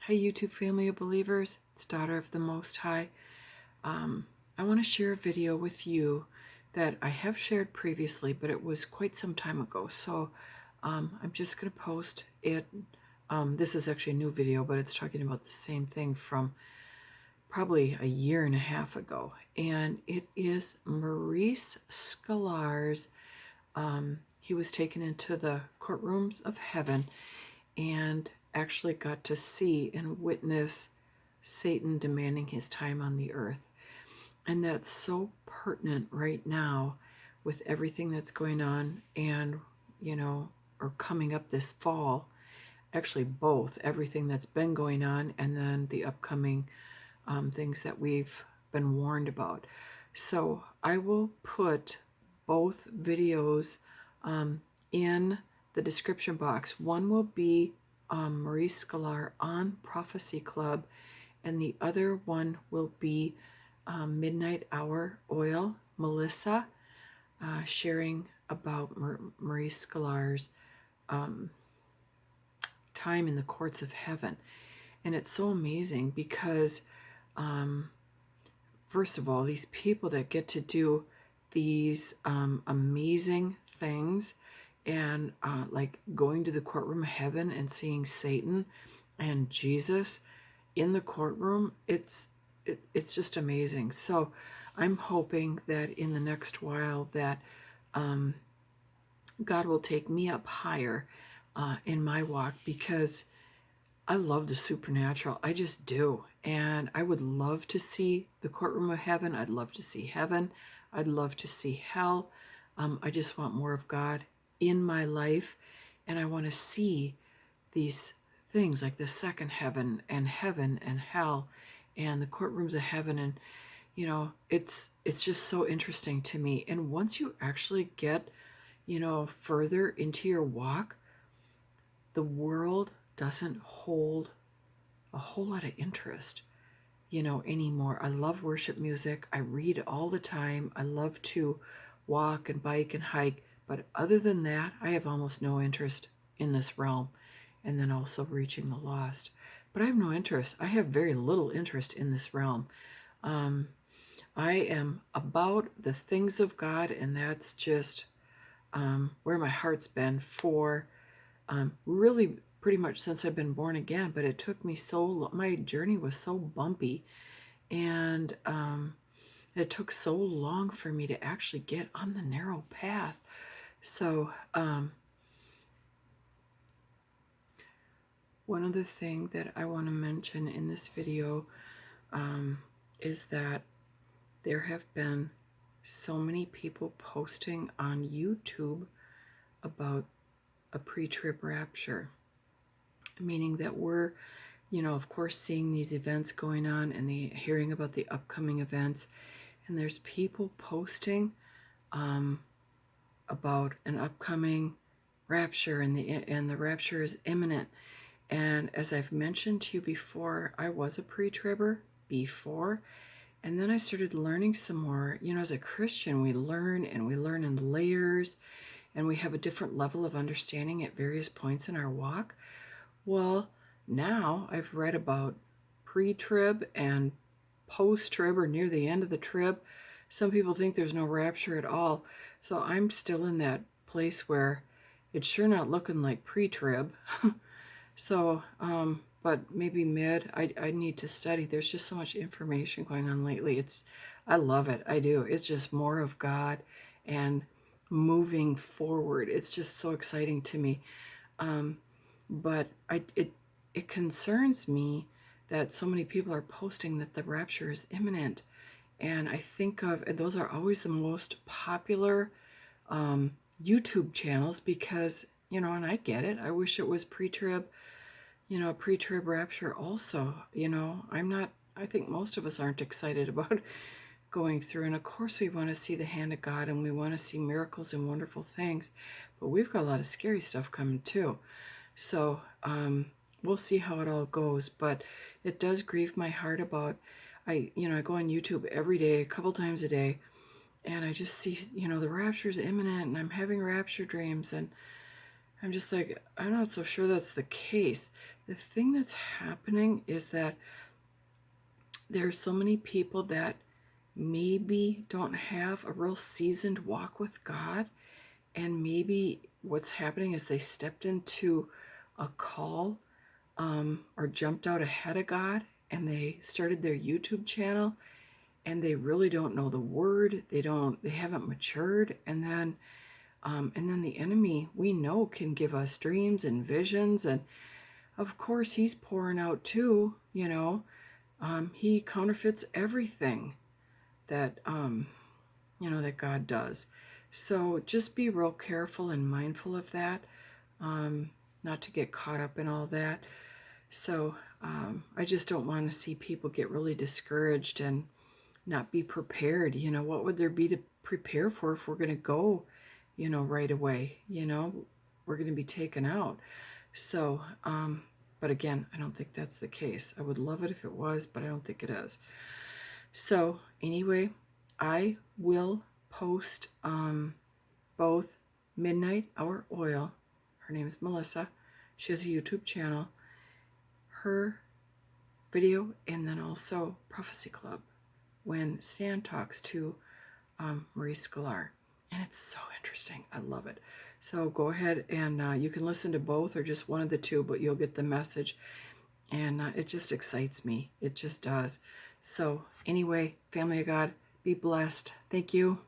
Hi, YouTube family of believers. It's Daughter of the Most High. I want to share a video with you that I have shared previously, but it was quite some time ago. So I'm just going to post it. This is actually a new video, but it's talking about the same thing from probably a year and a half ago. And it is Maurice Sklar's. He was taken into the courtrooms of heaven and actually got to see and witness Satan demanding his time on the earth. And that's so pertinent right now with everything that's going on and, or coming up this fall. Actually, both everything that's been going on and then the upcoming things that we've been warned about. So I will put both videos in the description box. One will be Maurice Sklar on Prophecy Club, and the other one will be Midnight Hour Oil, Melissa, sharing about Maurice Sklar's time in the courts of heaven. And it's so amazing because, first of all, these people that get to do these amazing things and like going to the courtroom of heaven and seeing Satan and Jesus in the courtroom, it's just amazing. So I'm hoping that in the next while that God will take me up higher in my walk, because I love the supernatural. I just do. And I would love to see the courtroom of heaven. I'd love to see heaven. I'd love to see hell. I just want more of God in my life. And I want to see these things like the second heaven and hell and the courtrooms of heaven. And, it's just so interesting to me. And once you actually get, further into your walk, the world doesn't hold a whole lot of interest, anymore. I love worship music. I read all the time. I love to walk and bike and hike. But other than that, I have almost no interest in this realm. And then also reaching the lost. But I have no interest. I have very little interest in this realm. I am about the things of God, and that's just where my heart's been for really pretty much since I've been born again. But it took me so long. My journey was so bumpy, and it took so long for me to actually get on the narrow path. So one other thing that I want to mention in this video is that there have been so many people posting on YouTube about a pre-trib rapture, meaning that we're, of course, seeing these events going on and hearing about the upcoming events, and there's people posting about an upcoming rapture, and the rapture is imminent. And as I've mentioned to you before, I was a pre-tribber before, and then I started learning some more. As a Christian, we learn in layers, and we have a different level of understanding at various points in our walk. Well, now I've read about pre-trib and post-trib, or near the end of the trib. Some people think there's no rapture at all. So I'm still in that place where it's sure not looking like pre-trib. So, but maybe mid. I need to study. There's just so much information going on lately. I love it. I do. It's just more of God and moving forward. It's just so exciting to me. But it concerns me that so many people are posting that the rapture is imminent. And I think and those are always the most popular YouTube channels, because, and I get it. I wish it was pre-trib, pre-trib rapture also. I think most of us aren't excited about going through. And of course we want to see the hand of God, and we want to see miracles and wonderful things. But we've got a lot of scary stuff coming too. So we'll see how it all goes. But it does grieve my heart about, I go on YouTube every day, a couple times a day, and I just see, the rapture is imminent, and I'm having rapture dreams, and I'm just like, I'm not so sure that's the case. The thing that's happening is that there's so many people that maybe don't have a real seasoned walk with God, and maybe what's happening is they stepped into a call, or jumped out ahead of God, and they started their YouTube channel, and they really don't know the word. They haven't matured, and then the enemy, we know, can give us dreams and visions, and of course he's pouring out too. He counterfeits everything that that God does. So just be real careful and mindful of that, not to get caught up in all that. So I just don't want to see people get really discouraged and not be prepared. What would there be to prepare for if we're going to go, right away? We're going to be taken out. So, but again, I don't think that's the case. I would love it if it was, but I don't think it is. So anyway, I will post both Midnight Hour Oil. Her name is Melissa. She has a YouTube channel. Her video, and then also Prophecy Club, when Stan talks to Maurice Sklar. And it's so interesting. I love it. So go ahead and you can listen to both or just one of the two, but you'll get the message. And it just excites me. It just does. So anyway, family of God, be blessed. Thank you.